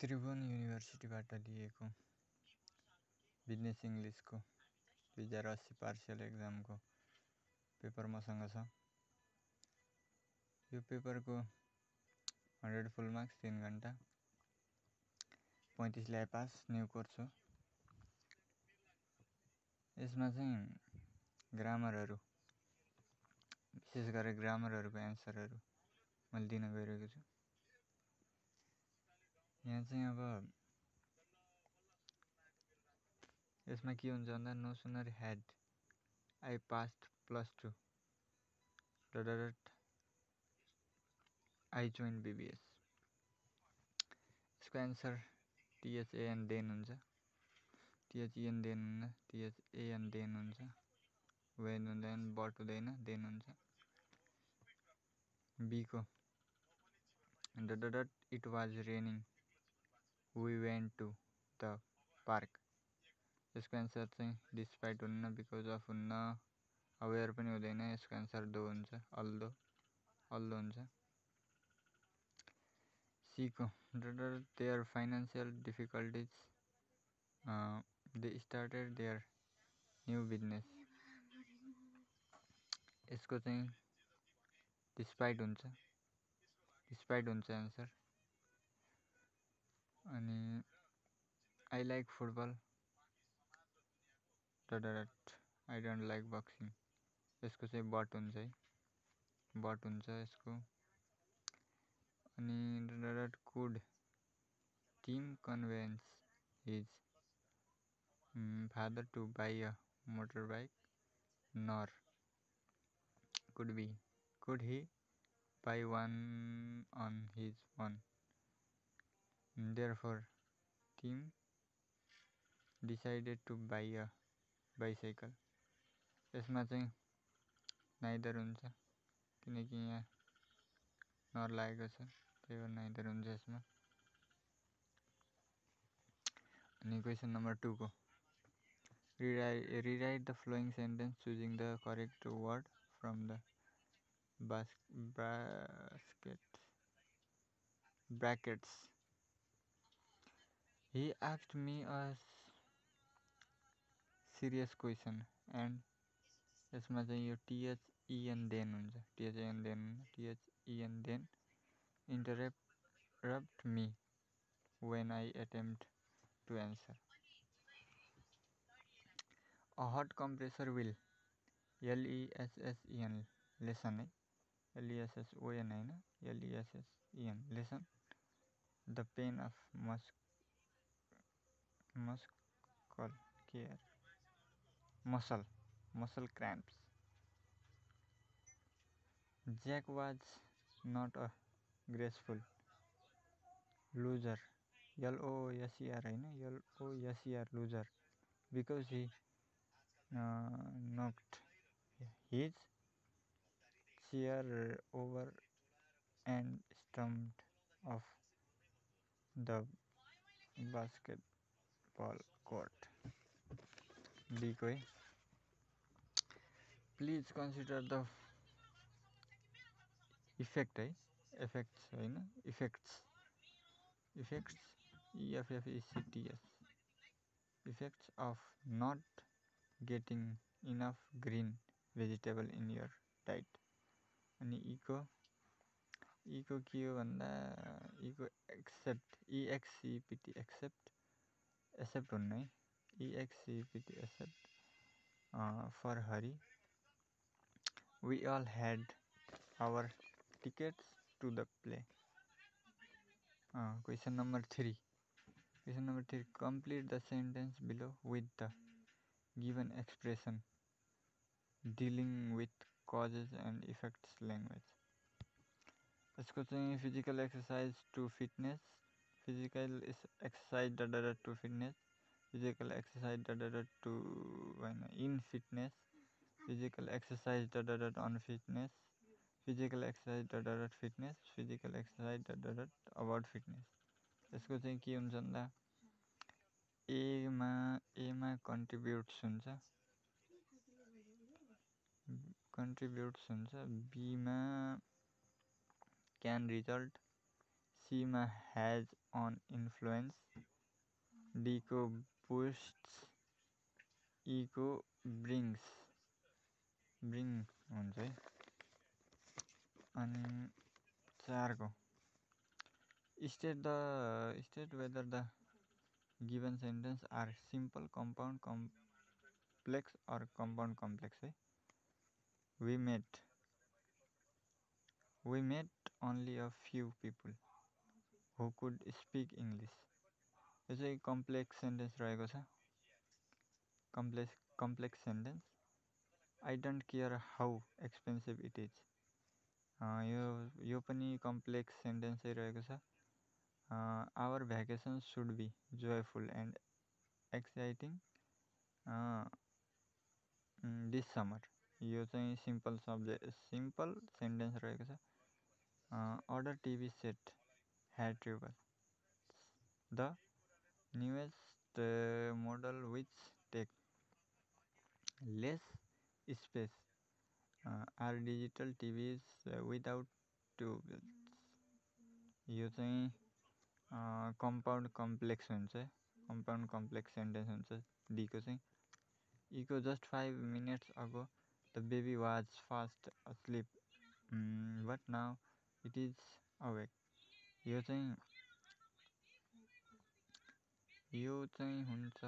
त्रिभुवन युनिभर्सिटीबाट लिएको business इङ्ग्लिसको 2080 partial एक्जामको paper मसँग छ। यो पेपरको 100 फुल मार्क्स 3 घण्टा 35 ल्याए पास न्यू कोर्स हो। यसमा चाहिँ ग्रामरहरू विशेष गरेर ग्रामरहरूको एन्सरहरू मैले दिन गइरहेको छु। यहाँ चाहिँ अब यसमा के हुन्छ भन्दा no sooner had I passed +2 dot I join BBS। यसको एन्सर THAN देन हुन्छ, THEN देन हुन्न, THAN देन हुन्छ, वेन हुँदैन, बट हुँदैन, देन हुन्छ। बी को dot it was raining we went to the park. यसको एन्सर चाहिँ डिस्पाइट हुन्न, बिकज अफ हुन्न, अवेयर पनि हुँदैन। यसको एन्सर दो हुन्छ, अल्दो हुन्छ। सी को dot there financial difficulties they started their new business. यसको चाहिँ डिस्पाइट हुन्छ एन्सर। अनि I like football dot I don't like boxing. यसको चाहिँ बट हुन्छ है, बट हुन्छ यसको। अनि dot could Tim convince his father to buy a motor bike nor could he buy one on his own therefore Tim decided to buy a bicycle. यसमा चाहिँ neither हुन्छ, किनकि यहाँ नर लागेको छ, त्यही भएर नाइदर हुन्छ यसमा। अनि क्वेसन नम्बर 2 को rewrite the following sentence choosing the correct word from the brackets. He asked me a serious question and यसमा चाहिँ यो THEN देन हुन्छ, THEN then interrupt me when I attempt to answer. A hot compressor will LESSEN lesson है, LESSON हैन, LESSEN lesson the pain of muscle cramps. Jack was not a graceful loser, LOSER हैन, LOSER loser, because he knocked his chair over and stumped off the basketball court. B को है please consider the effect है, effects हैन, effects EFFECTS effects of not getting enough green vegetable in your diet. अनि E को के हो भन्दा ई को एक्सेप्ट, EXCPT एक्सेप्ट हुन्न है, EXCPT except for Harry we all had our tickets to the play. Question number 3 complete the sentence below with the given expression dealing with causes and effects language. यसको चाहिँ physical exercise to fitness, physical exercise to fitness, physical exercise to हैन in fitness, physical exercise on fitness, physical exercise fitness, physical exercise about fitness. यसको चाहिँ के हुन्छ भन्दा एमा contributes हुन्छ, बीमा क्यान रिजल्ट, सीमा has on influence. D को boosts. E को brings. bring हुन्छ है. अनि 4 को state whether the given sentence are simple, compound, complex or compound complex है. We met only a few people who could speak English. यो चाहिँ कम्प्लेक्स सेन्टेन्स रहेको छ. Complex sentence. I don't care how expensive it is. यो पनि complex सेन्टेन्सै रहेको छ. Our vacation should be joyful and exciting this summer. यो चाहिँ सिम्पल सेन्टेन्स रहेको छ. Order TV set had trouble. The newest model which take less space are digital TVs without tubes. यो चाहिँ कम्पाउन्ड कम्प्लेक्स हुन्छ. Compound complex sentence हुन्छ D को चाहिँ. E को just 5 minutes ago the baby was fast asleep but now it is awake. यो चाहिँ हुन्छ